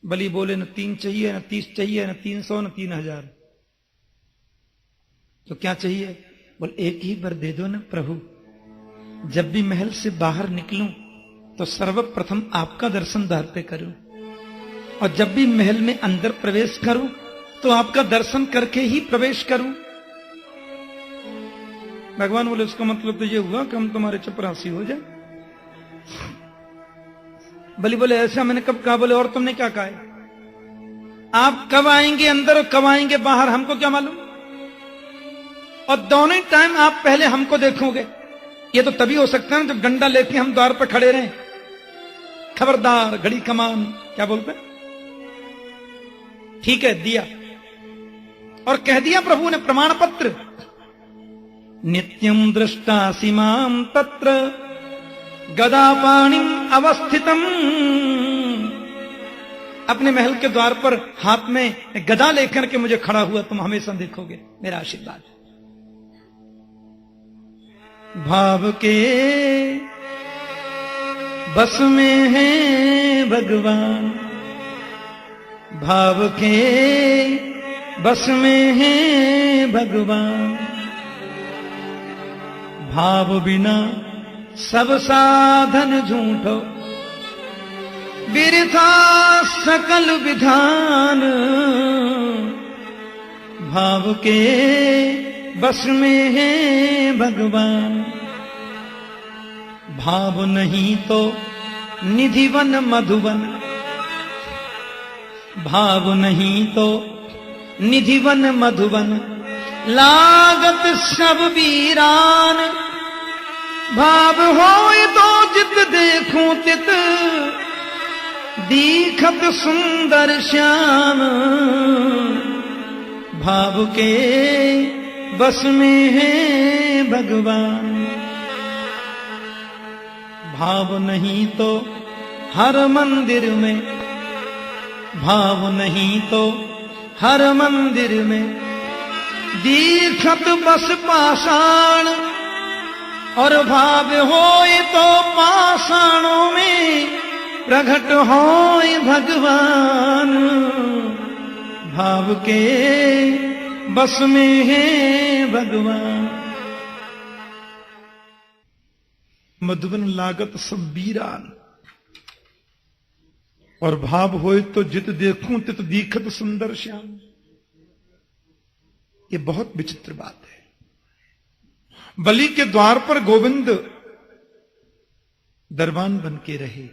बलि बोले न 3 चाहिए, न 30 चाहिए, न 300, न 3000। तो क्या चाहिए? बोले एक ही वर दे दो ना प्रभु, जब भी महल से बाहर निकलूं तो सर्वप्रथम आपका दर्शन द्वार पे करूं, और जब भी महल में अंदर प्रवेश करूं तो आपका दर्शन करके ही प्रवेश करूं। भगवान बोले उसका मतलब तो ये हुआ कि हम तुम्हारे चपरासी हो जाए। बलि बोले ऐसा मैंने कब कहा? बोले और तुमने क्या कहा है? आप कब आएंगे अंदर और कब आएंगे बाहर हमको क्या मालूम, और दोनों ही टाइम आप पहले हमको देखोगे। ये तो तभी हो सकता है ना जब डंडा लेके हम द्वार पर खड़े रहें, खबरदार घड़ी कमान, क्या बोलते? ठीक है, दिया। और कह दिया प्रभु ने प्रमाण पत्र, नित्यम दृष्टासि मां तत्र गदापाणिम अवस्थितम। अपने महल के द्वार पर हाथ में गदा लेकर के मुझे खड़ा हुआ तुम हमेशा देखोगे, मेरा आशीर्वाद। भाव के बस में है भगवान, भाव के बस में है भगवान, भाव बिना सब साधन झूठो, बिरथा सकल विधान। भाव के बस में है भगवान, भाव नहीं तो निधिवन मधुवन, भाव नहीं तो निधिवन मधुवन, लागत सब वीरान। भाव होए तो जित देखूं तित, दीखत सुंदर श्याम। भाव के बस में है भगवान, भाव नहीं तो हर मंदिर में, भाव नहीं तो हर मंदिर में, दीखत बस पाषाण। और भाव होए तो पाषाणों में प्रकट होए भगवान। भाव के बस में है भगवान, मधुबन लागत सब वीरान। और भाव होए तो जित देखूं तित दीखत सुंदर श्याम। ये बहुत विचित्र बात है। बलि के द्वार पर गोविंद दरबान बन के रहे।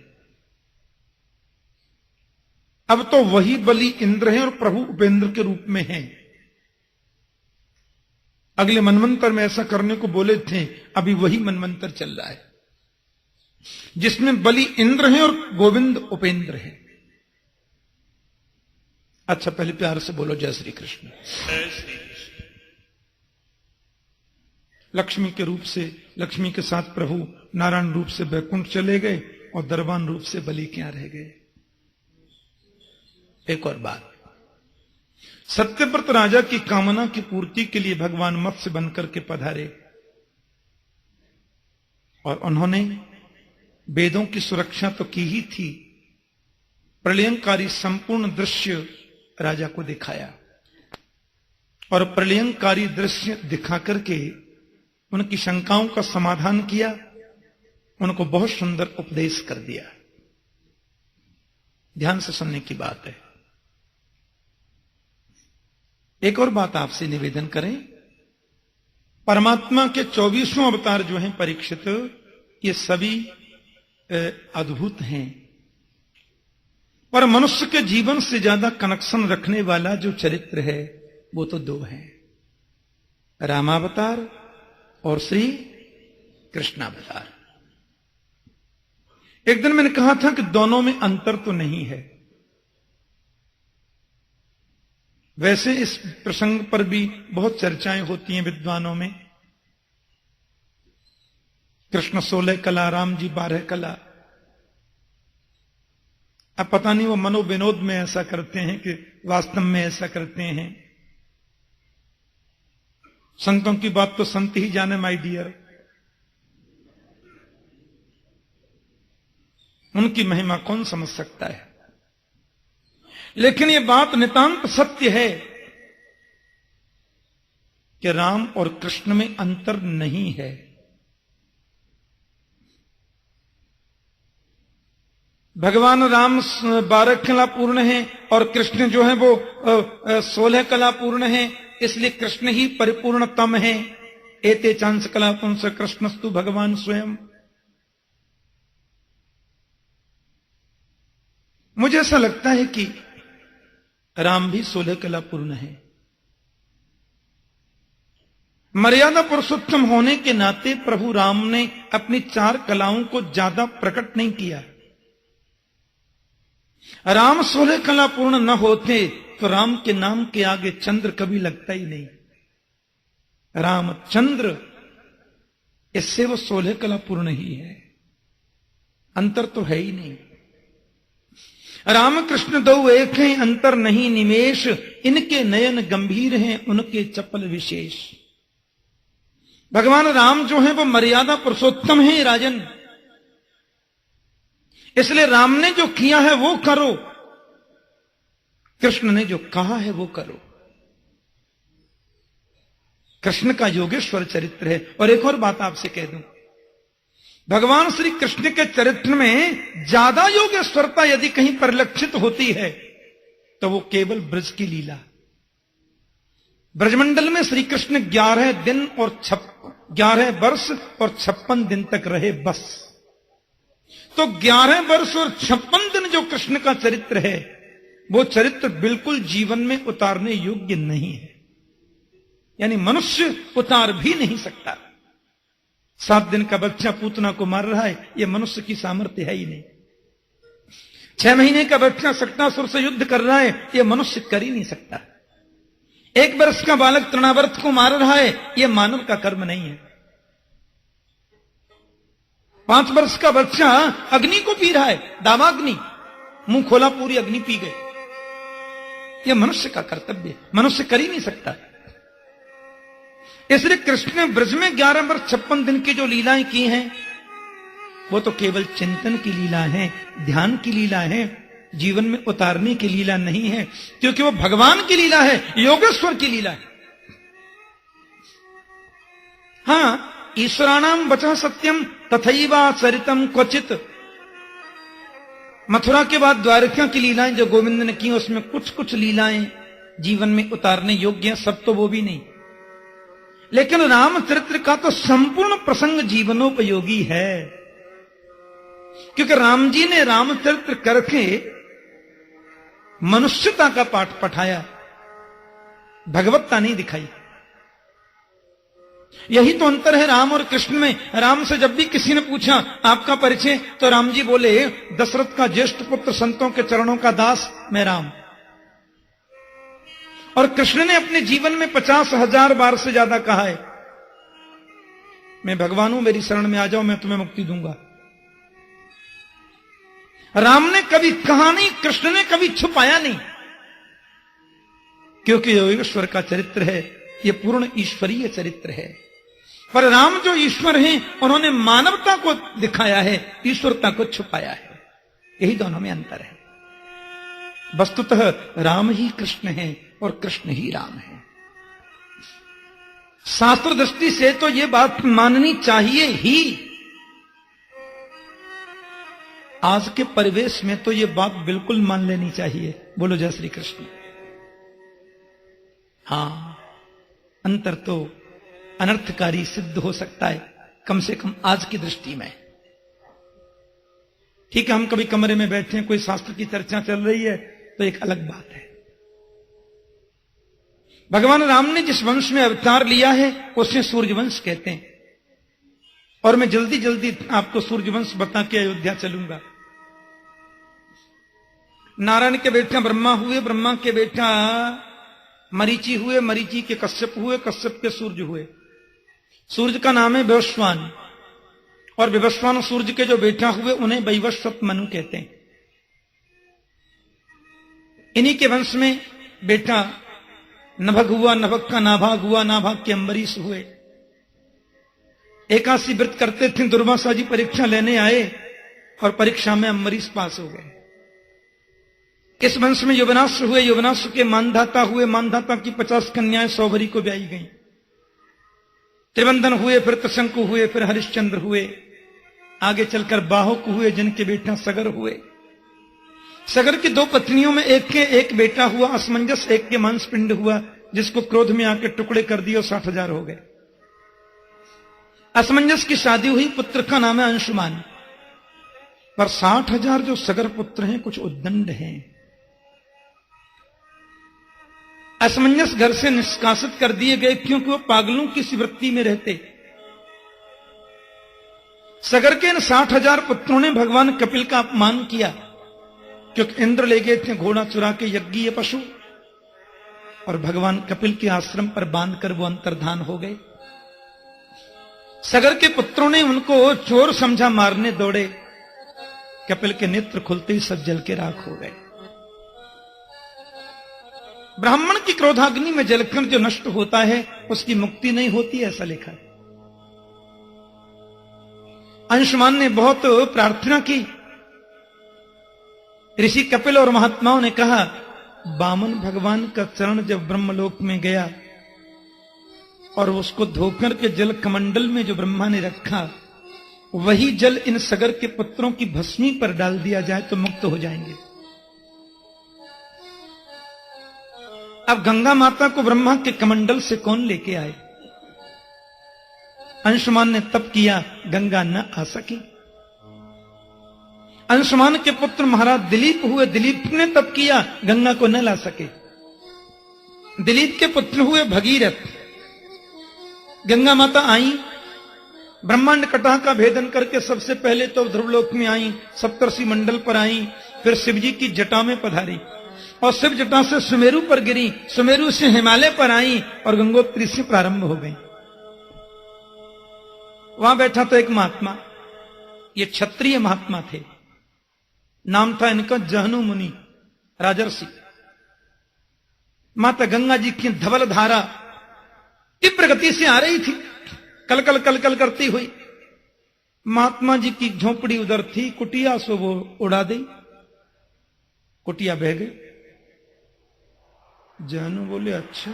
अब तो वही बलि इंद्र हैं और प्रभु उपेंद्र के रूप में हैं। अगले मनवंतर में ऐसा करने को बोले थे, अभी वही मनवंतर चल रहा है जिसमें बलि इंद्र हैं और गोविंद उपेंद्र हैं। अच्छा, पहले प्यार से बोलो जय श्री कृष्ण। जय श्री कृष्ण। लक्ष्मी के रूप से, लक्ष्मी के साथ प्रभु नारायण रूप से बैकुंठ चले गए और दरबान रूप से बलि क्या रह गए। एक और बात, सत्यव्रत राजा की कामना की पूर्ति के लिए भगवान मत्स्य बनकर के पधारे और उन्होंने वेदों की सुरक्षा तो की ही थी, प्रलयंकारी संपूर्ण दृश्य राजा को दिखाया और प्रलयंकारी दृश्य दिखा करके उनकी शंकाओं का समाधान किया, उनको बहुत सुंदर उपदेश कर दिया। ध्यान से सुनने की बात है। एक और बात आपसे निवेदन करें, परमात्मा के 24वें अवतार जो हैं परीक्षित, ये सभी अद्भुत हैं, पर मनुष्य के जीवन से ज्यादा कनेक्शन रखने वाला जो चरित्र है वो तो दो हैं, रामावतार और श्री कृष्णावतार। एक दिन मैंने कहा था कि दोनों में अंतर तो नहीं है। वैसे इस प्रसंग पर भी बहुत चर्चाएं होती हैं विद्वानों में। कृष्ण 16 कला, राम जी 12 कला। अब पता नहीं वो मनोविनोद में ऐसा करते हैं कि वास्तव में ऐसा करते हैं। संतों की बात तो संत ही जाने माय डियर। उनकी महिमा कौन समझ सकता है। लेकिन यह बात नितांत सत्य है कि राम और कृष्ण में अंतर नहीं है। भगवान राम 12 कला पूर्ण है और कृष्ण जो है वो 16 कला पूर्ण है, इसलिए कृष्ण ही परिपूर्णतम है। एते चांस कला पुंस कृष्णस्तु भगवान स्वयं। मुझे ऐसा लगता है कि राम भी 16 कला पूर्ण है। मर्यादा पुरुषोत्तम होने के नाते प्रभु राम ने अपनी 4 कलाओं को ज्यादा प्रकट नहीं किया। राम 16 कला पूर्ण न होते तो राम के नाम के आगे चंद्र कभी लगता ही नहीं। रामचंद्र, इससे वो 16 कला पूर्ण ही है, अंतर तो है ही नहीं। राम कृष्ण दो एक हैं, अंतर नहीं निमेश, इनके नयन गंभीर हैं, उनके चपल विशेष। भगवान राम जो है वो मर्यादा पुरुषोत्तम है राजन, इसलिए राम ने जो किया है वो करो, कृष्ण ने जो कहा है वो करो। कृष्ण का योगेश्वर चरित्र है। और एक और बात आपसे कह दूं, भगवान श्री कृष्ण के चरित्र में ज्यादा योगेश्वरता यदि कहीं परिलक्षित होती है तो वो केवल ब्रज की लीला। ब्रजमंडल में श्री कृष्ण 11 दिन और 11 वर्ष और 56 दिन तक रहे बस। तो 11 वर्ष और 56 दिन जो कृष्ण का चरित्र है वो चरित्र बिल्कुल जीवन में उतारने योग्य नहीं है, यानी मनुष्य उतार भी नहीं सकता। 7 दिन का बच्चा पूतना को मार रहा है, यह मनुष्य की सामर्थ्य है ही नहीं। 6 महीने का बच्चा शक्तासुर से युद्ध कर रहा है, यह मनुष्य कर ही नहीं सकता। 1 वर्ष का बालक तृणावर्त को मार रहा है, यह मानव का कर्म नहीं है। 5 वर्ष का बच्चा अग्नि को पी रहा है, दावाग्नि, मुंह खोला पूरी अग्नि पी गए, यह मनुष्य का कर्तव्य है, मनुष्य कर ही नहीं सकता। इसलिए कृष्ण ने ब्रज में 11 वर्ष 56 दिन की जो लीलाएं की हैं वो तो केवल चिंतन की लीला है, ध्यान की लीला है, जीवन में उतारने की लीला नहीं है, क्योंकि वो भगवान की लीला है, योगेश्वर की लीला है। हां, ईश्वराणाम वचः सत्यम तथैवा चरितम क्वचित। मथुरा के बाद द्वारका की लीलाएं जो गोविंद ने की उसमें कुछ कुछ लीलाएं जीवन में उतारने योग्य हैं, सब तो वो भी नहीं। लेकिन रामचरित्र का तो संपूर्ण प्रसंग जीवनोपयोगी है, क्योंकि राम जी ने रामचरित्र करके मनुष्यता का पाठ पढ़ाया, भगवत्ता नहीं दिखाई। यही तो अंतर है राम और कृष्ण में। राम से जब भी किसी ने पूछा आपका परिचय, तो राम जी बोले दशरथ का ज्येष्ठ पुत्र, संतों के चरणों का दास, मैं राम। और कृष्ण ने अपने जीवन में 50,000 बार से ज्यादा कहा है मैं भगवान हूं, मेरी शरण में आ जाओ, मैं तुम्हें मुक्ति दूंगा। राम ने कभी कहा नहीं, कृष्ण ने कभी छुपाया नहीं, क्योंकि योगेश्वर का चरित्र है, यह पूर्ण ईश्वरीय चरित्र है। पर राम जो ईश्वर हैं उन्होंने मानवता को दिखाया है, ईश्वरता को छुपाया है। यही दोनों में अंतर है। वस्तुतः राम ही कृष्ण है और कृष्ण ही राम है। शास्त्र दृष्टि से तो यह बात माननी चाहिए ही। आज के परिवेश में तो यह बात बिल्कुल मान लेनी चाहिए। बोलो जय श्री कृष्ण। हां, अंतर तो अनर्थकारी सिद्ध हो सकता है, कम से कम आज की दृष्टि में। ठीक है, हम कभी कमरे में बैठे हैं, कोई शास्त्र की चर्चा चल रही है, तो एक अलग बात है। भगवान राम ने जिस वंश में अवतार लिया है उसे सूर्यवंश कहते हैं, और मैं जल्दी जल्दी आपको सूर्यवंश बता के अयोध्या चलूंगा। नारायण के बेटा ब्रह्मा हुए, ब्रह्मा के बेटा मरीचि हुए, मरीचि के कश्यप हुए, कश्यप के सूर्य हुए। सूर्य का नाम है विवस्वान, और विवस्वान सूर्य के जो बेटा हुए उन्हें वैवस्वत मनु कहते हैं। इन्हीं के वंश में बेटा नभग हुआ, नभग का नाभाग हुआ, नाभाग के अम्बरीश हुए। एकादशी व्रत करते थे, दुर्वासा जी परीक्षा लेने आए और परीक्षा में अम्बरीश पास हो गए। इस वंश में युवनाश्व हुए, युवनाश्व के मानधाता हुए, मानधाता की 50 कन्याएं सौभरी को ब्याई गईं। त्रिवंदन हुए, फिर त्रिशंकु हुए, फिर हरिश्चंद्र हुए, आगे चलकर बाहुक हुए, जिनके बेटा सगर हुए। सगर की 2 पत्नियों में एक के एक बेटा हुआ असमंजस, एक के मांसपिंड हुआ, जिसको क्रोध में आके टुकड़े कर दिए और 60,000 हो गए। असमंजस की शादी हुई, पुत्र का नाम है अंशुमान, पर 60,000 जो सगर पुत्र हैं कुछ उद्दंड हैं। असमंजस घर से निष्कासित कर दिए गए, क्योंकि वो पागलों की सी वृत्ति में रहते। सगर के इन 60,000 पुत्रों ने भगवान कपिल का अपमान किया, क्योंकि इंद्र ले गए थे घोड़ा चुरा के यज्ञीय पशु, और भगवान कपिल के आश्रम पर बांधकर वो अंतर्धान हो गए। सगर के पुत्रों ने उनको चोर समझा, मारने दौड़े। कपिल के नेत्र खुलते ही सब जल के राख हो गए। ब्राह्मण की क्रोधाग्नि में जलकर जो नष्ट होता है उसकी मुक्ति नहीं होती, ऐसा लिखा है। अंशुमान ने बहुत प्रार्थना की। ऋषि कपिल और महात्माओं ने कहा, वामन भगवान का चरण जब ब्रह्मलोक में गया और उसको धोकर के जल कमंडल में जो ब्रह्मा ने रखा, वही जल इन सगर के पुत्रों की भस्मी पर डाल दिया जाए तो मुक्त हो जाएंगे। अब गंगा माता को ब्रह्मा के कमंडल से कौन लेके आए? अंशुमान ने तप किया, गंगा न आ सकी। अंशुमान के पुत्र महाराज दिलीप हुए, दिलीप ने तप किया, गंगा को न ला सके। दिलीप के पुत्र हुए भगीरथ। गंगा माता आई, ब्रह्मांड कटा का भेदन करके सबसे पहले तो ध्रुवलोक में आई, सप्तर्षि मंडल पर आई, फिर शिव जी की जटा में पधारी और शिव जटा से सुमेरु पर गिरी, सुमेरु से हिमालय पर आई और गंगोत्री से प्रारंभ हो गई। वहां बैठा तो एक महात्मा, ये क्षत्रिय महात्मा थे, नाम था इनका जहनु मुनि, राजर्षि। माता गंगा जी की धवल धारा तीव्र गति से आ रही थी, कलकल कलकल करती हुई। महात्मा जी की झोपड़ी उधर थी, कुटिया सो वो उड़ा दी, कुटिया बह गई। जहनु बोले, अच्छा।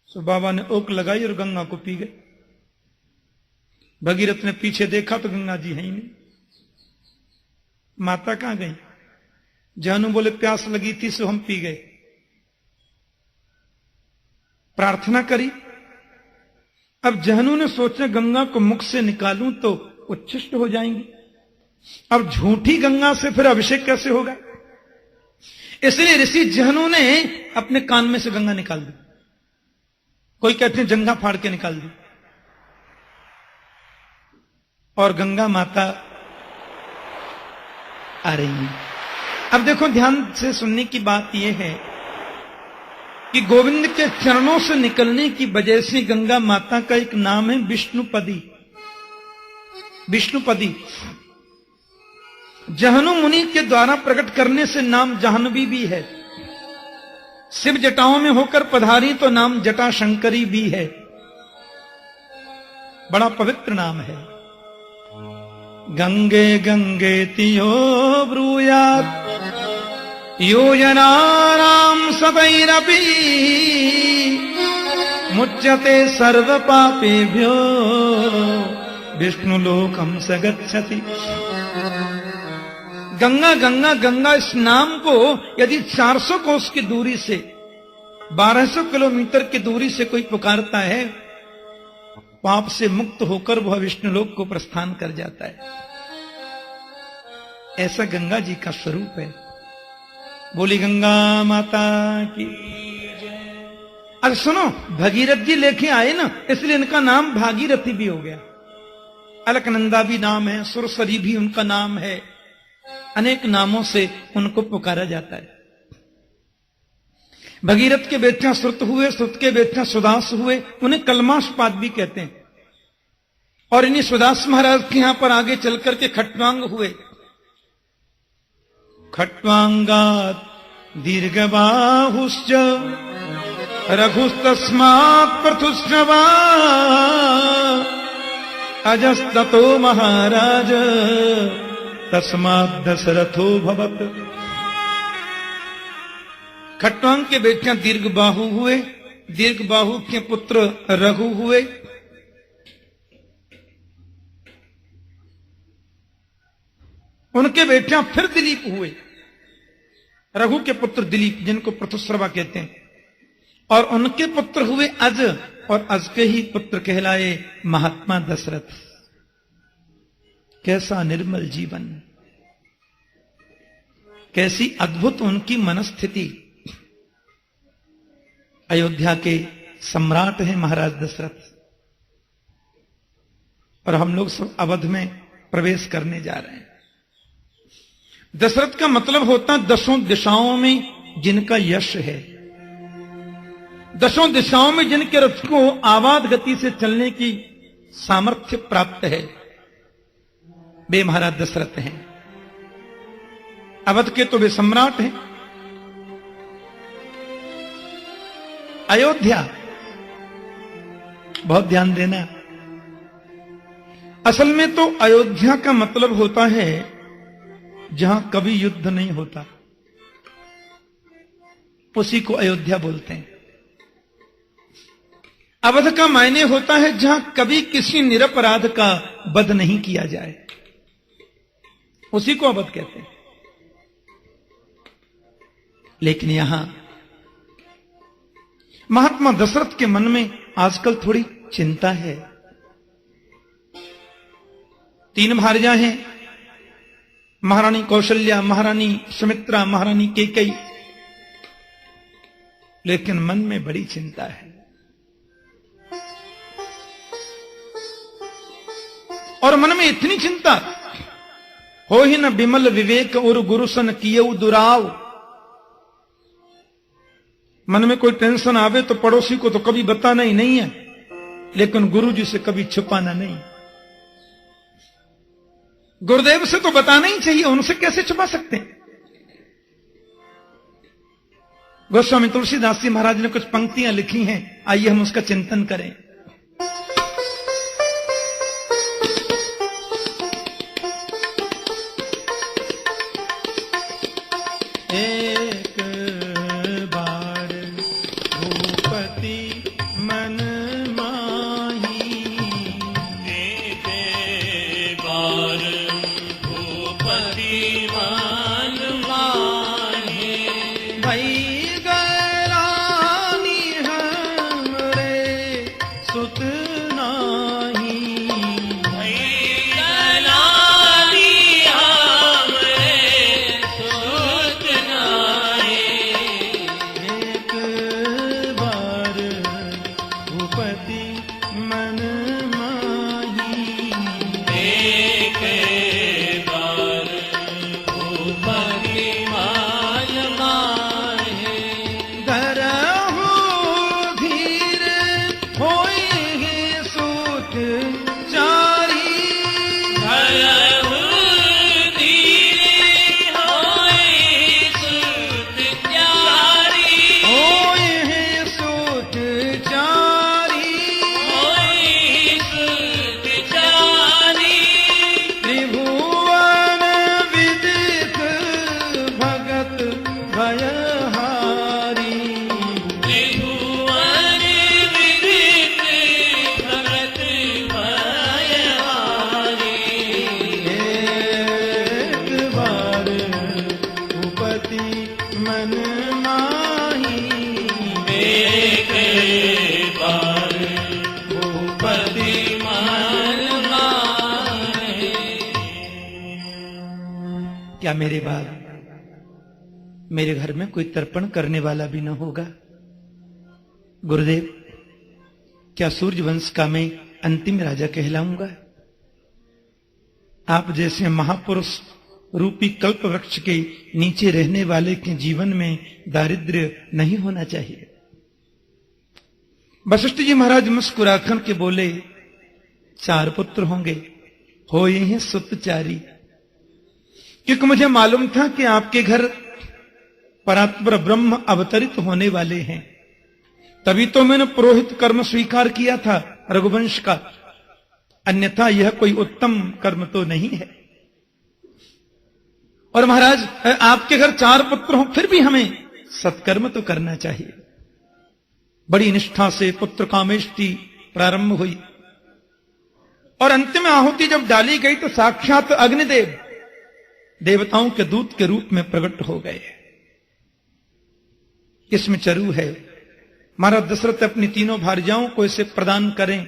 सो बाबा ने ओक लगाई और गंगा को पी गए। भगीरथ ने पीछे देखा तो गंगा जी है ही नहीं। माता कहां गई? जहनु बोले, प्यास लगी थी सो हम पी गए। प्रार्थना करी। अब जहनु ने सोचा गंगा को मुख से निकालूं तो उच्छिष्ट हो जाएंगी, अब झूठी गंगा से फिर अभिषेक कैसे होगा? इसलिए ऋषि जहनु ने अपने कान में से गंगा निकाल दी। कोई कहते हैं जंघा फाड़ के निकाल दी, और गंगा माता आ रही है। अब देखो, ध्यान से सुनने की बात यह है कि गोविंद के चरणों से निकलने की वजह से गंगा माता का एक नाम है विष्णुपदी। विष्णुपदी जहनु मुनि के द्वारा प्रकट करने से नाम जाह्नवी भी है। शिव जटाओं में होकर पधारी तो नाम जटा शंकरी भी है। बड़ा पवित्र नाम है। गंगे गंगे तियो ब्रूयात् योजनानां सतैरपि मुच्यते सर्व पापेभ्यो विष्णुलोकं स गच्छति। गंगा गंगा गंगा, इस नाम को यदि 400 कोस की दूरी से, 1200 किलोमीटर की दूरी से कोई पुकारता है, पाप से मुक्त होकर वह विष्णुलोक को प्रस्थान कर जाता है। ऐसा गंगा जी का स्वरूप है। बोली गंगा माता की। अब सुनो, भगीरथ जी लेके आए ना, इसलिए इनका नाम भागीरथी भी हो गया। अलकनंदा भी नाम है, सुरसरी भी उनका नाम है। अनेक नामों से उनको पुकारा जाता है। भगीरथ के बेटा श्रुत हुए, श्रुत के बेटा सुदास हुए, उन्हें कलमाशपाद भी कहते हैं। और इन्हीं सुदास महाराज के यहां पर आगे चलकर के खट्वांग हुए। खट्वांगात दीर्घबाहुश्च रघुस्तस्मात् पृथुश्रवा अजस्ततो महाराज तस्मात् दशरथो भवत्। खट्वांग के बेटियां दीर्घबाहु हुए, दीर्घबाहु के पुत्र रघु हुए। उनके बेटियां फिर दिलीप हुए। रघु के पुत्र दिलीप, जिनको पृथुश्रवा कहते हैं, और उनके पुत्र हुए अज, और अज के ही पुत्र कहलाए महात्मा दशरथ। कैसा निर्मल जीवन, कैसी अद्भुत उनकी मनस्थिति। अयोध्या के सम्राट हैं महाराज दशरथ, और हम लोग सब अवध में प्रवेश करने जा रहे हैं। दशरथ का मतलब होता दसों दिशाओं में जिनका यश है, दसों दिशाओं में जिनके रथ को आवाज गति से चलने की सामर्थ्य प्राप्त है, वे महाराज दशरथ हैं। अवध के तो वे सम्राट हैं। अयोध्या, बहुत ध्यान देना, असल में तो अयोध्या का मतलब होता है जहां कभी युद्ध नहीं होता, उसी को अयोध्या बोलते हैं। अवध का मायने होता है जहां कभी किसी निरपराध का वध नहीं किया जाए, उसी को अवध कहते हैं। लेकिन यहां महात्मा दशरथ के मन में आजकल थोड़ी चिंता है। 3 भार्याएं हैं, महारानी कौशल्या, महारानी सुमित्रा, महारानी कैकेयी, लेकिन मन में बड़ी चिंता है। और मन में इतनी चिंता, हो ही न विमल विवेक और गुरुसन कियऊ दुराव। मन में कोई टेंशन आवे तो पड़ोसी को तो कभी बताना ही नहीं है, लेकिन गुरु जी से कभी छुपाना नहीं। गुरुदेव से तो बताना ही चाहिए, उनसे कैसे छुपा सकते हैं। गोस्वामी तुलसीदास जी महाराज ने कुछ पंक्तियां लिखी हैं, आइए हम उसका चिंतन करें। एक बार भूपति मन माही, एक बार भूपति मन माही, भई गरानी हमरे सुत नाही। गलानी हमरे सुत नाई। एक बार भूपति मन माही, एक बार भूपति मन माही, धरहु धीर होई है सुत चारी। धरहु धीरे होई सुत चारी। होई है सुत चारी। होई सुत चारी। त्रिभुवन विदित भगत भयहारी। त्रिभुवन विदित भगत भयहारी। एक बार भूपति मन माही, एक बार भूपति मन माही। क्या मेरे बाद मेरे घर में कोई तर्पण करने वाला भी न होगा? गुरुदेव, क्या सूर्यवंश का मैं अंतिम राजा कहलाऊंगा? आप जैसे महापुरुष रूपी कल्प वृक्ष के नीचे रहने वाले के जीवन में दारिद्र्य नहीं होना चाहिए। वशिष्ठ जी महाराज मुस्कुराकर के बोले, 4 पुत्र होंगे, होए हैं सुतचारी। क्योंकि मुझे मालूम था कि आपके घर परात्पर ब्रह्म अवतरित होने वाले हैं, तभी तो मैंने पुरोहित कर्म स्वीकार किया था रघुवंश का, अन्यथा यह कोई उत्तम कर्म तो नहीं है। और महाराज, आपके घर 4 पुत्र हो, फिर भी हमें सत्कर्म तो करना चाहिए। बड़ी निष्ठा से पुत्र कामेष्टि प्रारंभ हुई और अंतिम आहुति जब डाली गई तो साक्षात अग्निदेव देवताओं के दूत के रूप में प्रकट हो गए। इसमें चरु है। महाराज दशरथ अपनी तीनों भार्याओं को इसे प्रदान करें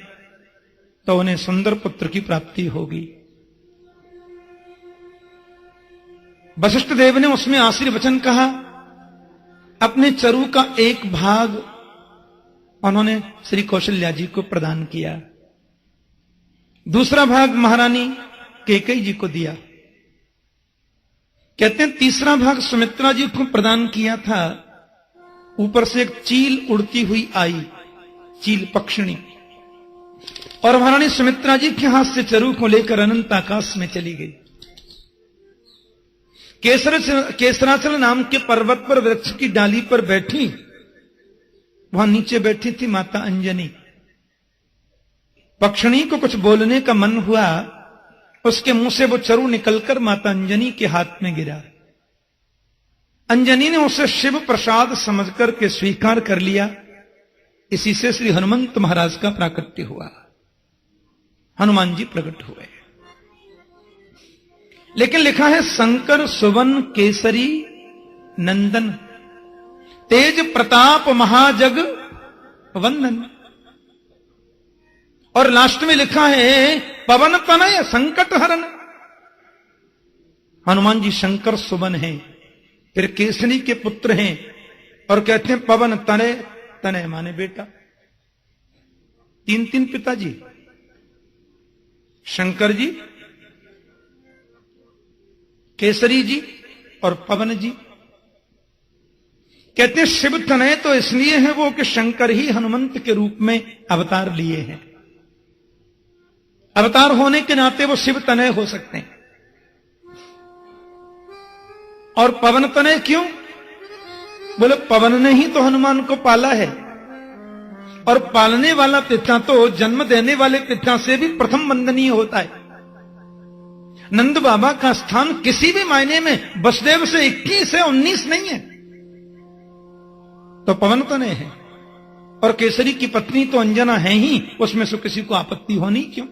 तो उन्हें सुंदर पुत्र की प्राप्ति होगी। वशिष्ठ देव ने उसमें आशीर्वचन कहा। अपने चरु का एक भाग उन्होंने श्री कौशल्या जी को प्रदान किया, दूसरा भाग महारानी कैकेयी जी को दिया। कहते हैं तीसरा भाग सुमित्रा जी को प्रदान किया था। ऊपर से एक चील उड़ती हुई आई, चील पक्षिणी, और महारानी सुमित्रा जी के हाथ से चरु को लेकर अनंत आकाश में चली गई। केसराचल नाम के पर्वत पर वृक्ष की डाली पर बैठी, वहां नीचे बैठी थी माता अंजनी। पक्षिणी को कुछ बोलने का मन हुआ, उसके मुंह से वो चरु निकलकर माता अंजनी के हाथ में गिरा। अंजनी ने उसे शिव प्रसाद समझकर के स्वीकार कर लिया। इसी से श्री हनुमंत महाराज का प्राकट्य हुआ, हनुमान जी प्रकट हुए। लेकिन लिखा है शंकर सुवन केसरी नंदन तेज प्रताप महाजग वंदन, और लास्ट में लिखा है पवन तनय संकट हरण। हनुमान जी शंकर सुवन हैं, फिर केसरी के पुत्र हैं, और कहते हैं पवन तनय, तनय माने बेटा। तीन तीन पिताजी, शंकर जी, केसरी जी और पवन जी। कहते हैं शिव तनय तो इसलिए है वो कि शंकर ही हनुमंत के रूप में अवतार लिए हैं। अवतार होने के नाते वो शिव तनय हो सकते हैं। और पवन तनय क्यों? बोले पवन ने ही तो हनुमान को पाला है, और पालने वाला पिता तो जन्म देने वाले पिता से भी प्रथम वंदनीय होता है। नंद बाबा का स्थान किसी भी मायने में वसुदेव से 21 है, 19 नहीं है, तो पवन तनय है। और केसरी की पत्नी तो अंजना है ही, उसमें से किसी को आपत्ति होनी क्यों?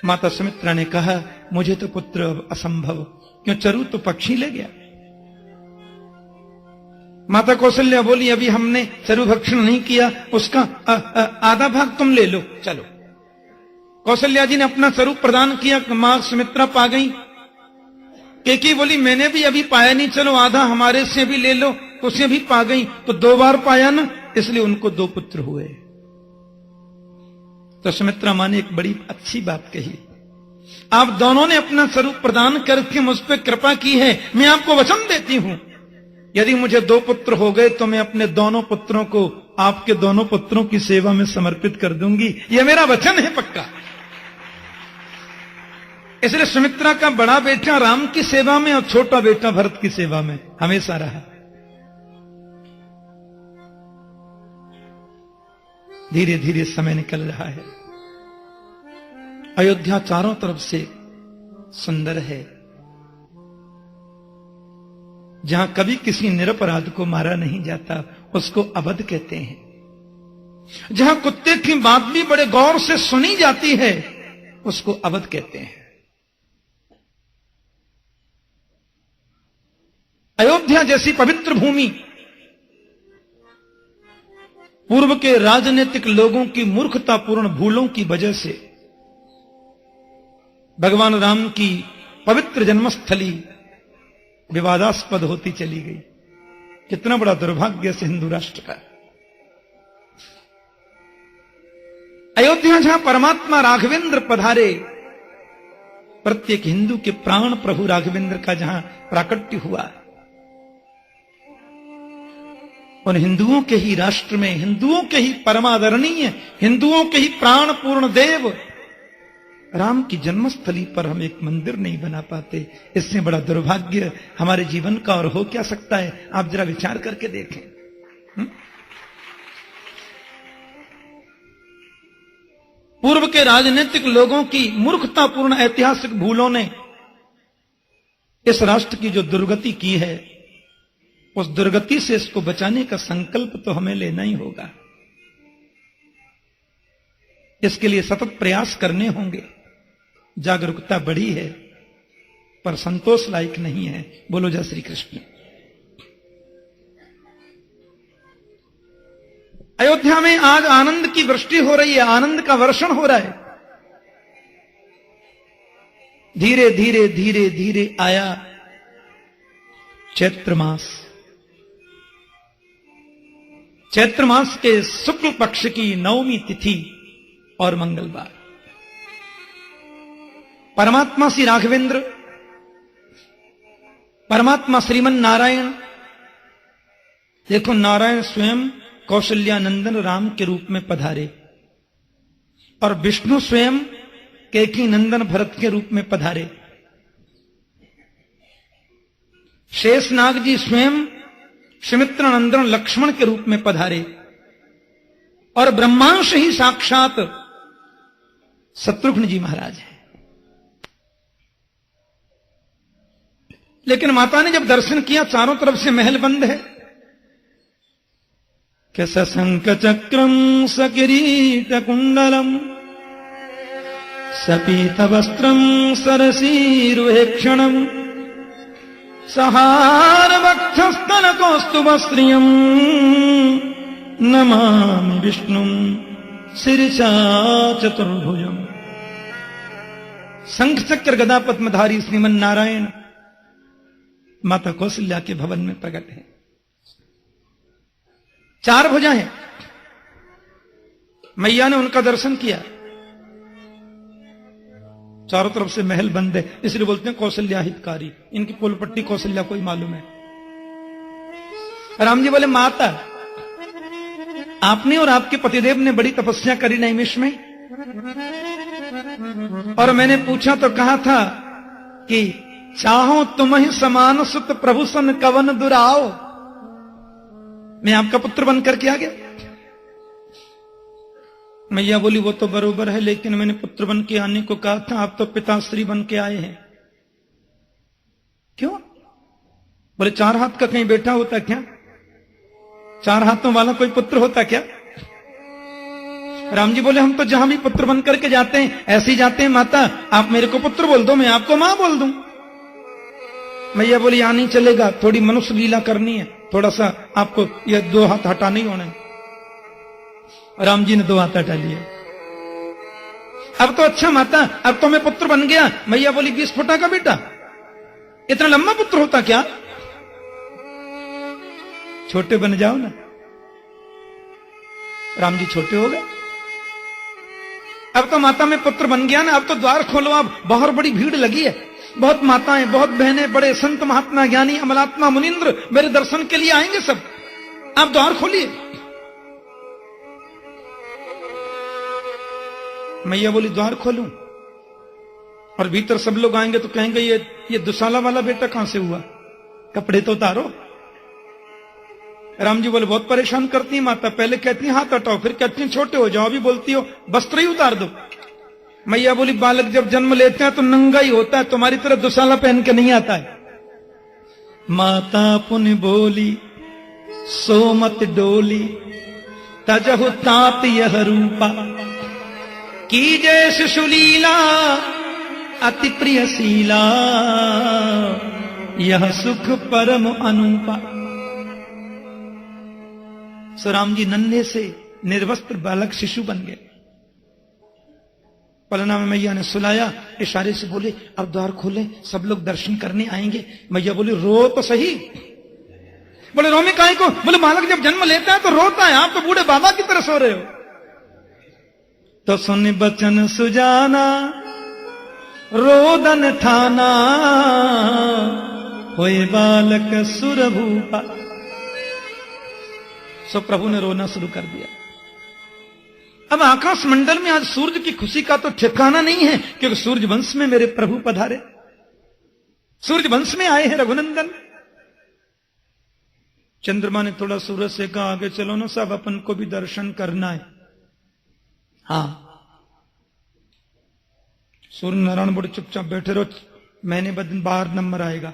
माता सुमित्रा ने कहा मुझे तो पुत्र असंभव, क्यों चरु तो पक्षी ले गया। माता कौशल्या बोली अभी हमने चरु भक्षण नहीं किया, उसका आधा भाग तुम ले लो, चलो। कौशल्या जी ने अपना चरु प्रदान किया, मां सुमित्रा पा गई। कैकेयी बोली मैंने भी अभी पाया नहीं, चलो आधा हमारे से भी ले लो, तो उसे भी पा गई, तो 2 बार पाया ना, इसलिए उनको 2 पुत्र हुए। तो सुमित्रा मां ने एक बड़ी अच्छी बात कही, आप दोनों ने अपना स्वरूप प्रदान करके मुझ पर कृपा की है, मैं आपको वचन देती हूं यदि मुझे 2 पुत्र हो गए तो मैं अपने दोनों पुत्रों को आपके दोनों पुत्रों की सेवा में समर्पित कर दूंगी, यह मेरा वचन है पक्का। इसलिए सुमित्रा का बड़ा बेटा राम की सेवा में और छोटा बेटा भरत की सेवा में हमेशा रहा। धीरे धीरे समय निकल रहा है। अयोध्या चारों तरफ से सुंदर है। जहां कभी किसी निरपराध को मारा नहीं जाता उसको अवध कहते हैं। जहां कुत्ते की बात भी बड़े गौर से सुनी जाती है उसको अवध कहते हैं। अयोध्या जैसी पवित्र भूमि पूर्व के राजनीतिक लोगों की मूर्खतापूर्ण भूलों की वजह से भगवान राम की पवित्र जन्मस्थली विवादास्पद होती चली गई। कितना बड़ा दुर्भाग्य से हिंदू राष्ट्र का। अयोध्या जहां परमात्मा राघवेंद्र पधारे, प्रत्येक हिंदू के प्राण प्रभु राघवेंद्र का जहां प्राकट्य हुआ, उन हिंदुओं के ही राष्ट्र में, हिंदुओं के ही परमादरणीय, हिंदुओं के ही प्राण पूर्ण देव राम की जन्मस्थली पर हम एक मंदिर नहीं बना पाते। इससे बड़ा दुर्भाग्य हमारे जीवन का और हो क्या सकता है? आप जरा विचार करके देखें। पूर्व के राजनीतिक लोगों की मूर्खतापूर्ण ऐतिहासिक भूलों ने इस राष्ट्र की जो दुर्गति की है, उस दुर्गति से इसको बचाने का संकल्प तो हमें लेना ही होगा। इसके लिए सतत प्रयास करने होंगे। जागरूकता बढ़ी है पर संतोष लायक नहीं है। बोलो जय श्री कृष्ण। अयोध्या में आज आनंद की वृष्टि हो रही है, आनंद का वर्षण हो रहा है। धीरे धीरे धीरे धीरे आया चैत्र मास। चैत्र मास के शुक्ल पक्ष की नवमी तिथि और मंगलवार, परमात्मा श्री राघवेंद्र, परमात्मा श्रीमन नारायण, देखो नारायण स्वयं कौशल्यानंदन राम के रूप में पधारे और विष्णु स्वयं कैकी नंदन भरत के रूप में पधारे। शेषनाग जी स्वयं सुमित्र नंदन लक्ष्मण के रूप में पधारे और ब्रह्मांश ही साक्षात शत्रुघ्न जी महाराज है। लेकिन माता ने जब दर्शन किया, चारों तरफ से महल बंद है। कि सशंक चक्रम सकिरीट कुंडलम सपीत वस्त्रम सरसीरुहेक्षणम सहार वक्षस्थल कौस्तुभ स्त्रियम नमामि विष्णुम शिरसा चतुर्भुजम। शंख चक्र गदा पद्मधारी श्रीमन नारायण माता कौशल्या के भवन में प्रकट है। चार भुजा हैं। मैया ने उनका दर्शन किया। चारों तरफ से महल बंद है, इसलिए बोलते हैं कौशल्या हितकारी। इनकी कुलपट्टी कौशल्या को ही मालूम है। राम जी बोले, माता आपने और आपके पतिदेव ने बड़ी तपस्या करी नैमिष में, और मैंने पूछा तो कहा था कि चाहो तुम ही समान सुत प्रभु सन कवन दुराओ। मैं आपका पुत्र बनकर के आ गया। मैया बोली, वो तो बरोबर है, लेकिन मैंने पुत्र बन के आने को कहा था, आप तो पिताश्री बन के आए हैं। क्यों? बोले, चार हाथ का कहीं बेटा होता क्या? चार हाथों वाला कोई पुत्र होता क्या? राम जी बोले, हम तो जहां भी पुत्र बन करके जाते हैं ऐसे ही जाते हैं माता। आप मेरे को पुत्र बोल दो, मैं आपको मां बोल दूं। मैया बोली, यहां नहीं चलेगा, थोड़ी मनुष्य लीला करनी है, थोड़ा सा आपको ये दो हाथ हटा नहीं होना है। राम जी ने दो हाथ हटा लिए। अब तो अच्छा माता, अब तो मैं पुत्र बन गया। मैया बोली, 20 फुटा का बेटा, इतना लंबा पुत्र होता क्या? छोटे बन जाओ ना। राम जी छोटे हो गए। अब तो माता में पुत्र बन गया ना, अब तो द्वार खोलो। अब बाहर बड़ी भीड़ लगी है, बहुत माताएं, बहुत बहनें, बड़े संत महात्मा ज्ञानी अमलात्मा मुनिंद्र मेरे दर्शन के लिए आएंगे सब। आप द्वार खोलिए। मैया बोली, द्वार खोलूं और भीतर सब लोग आएंगे तो कहेंगे ये दुशाला वाला बेटा कहां से हुआ, कपड़े तो उतारो। राम जी बोले, बहुत परेशान करती है माता, पहले कहती है हाथ हटाओ, फिर कहती है छोटे हो जाओ, अभी बोलती हो वस्त्र ही उतार दो। मैया बोली, बालक जब जन्म लेते हैं तो नंगा ही होता है, तुम्हारी तरह दुशाला पहन के नहीं आता है। माता पुन बोली, सोमत डोली तजहु तात यह रूपा, कीजे शिशुलीला अति प्रिय शीला, यह सुख परम अनूपा। सो राम जी नन्हे से निर्वस्त्र बालक शिशु बन गए। पलना में मैया ने सुलाया, इशारे से बोले, अब द्वार खोले, सब लोग दर्शन करने आएंगे। मैया बोली, रो तो सही। बोले, रो में काहे को? बोले, बालक जब जन्म लेता है तो रोता है, आप तो बूढ़े बाबा की तरह सो रहे हो। तो सुन बचन सुजाना रोदन ठाना, होए बालक सुरभूपा। सो प्रभु ने रोना शुरू कर दिया। अब आकाश मंडल में आज सूर्य की खुशी का तो ठिकाना नहीं है, क्योंकि सूर्य वंश में मेरे प्रभु पधारे, सूर्य वंश में आए हैं रघुनंदन। चंद्रमा ने थोड़ा सूरज से कहा, आगे चलो ना सब, अपन को भी दर्शन करना है। हाँ, सूर्य नारायण बड़े चुपचाप बैठे रहो, महीने बाद दिन बाहर नंबर आएगा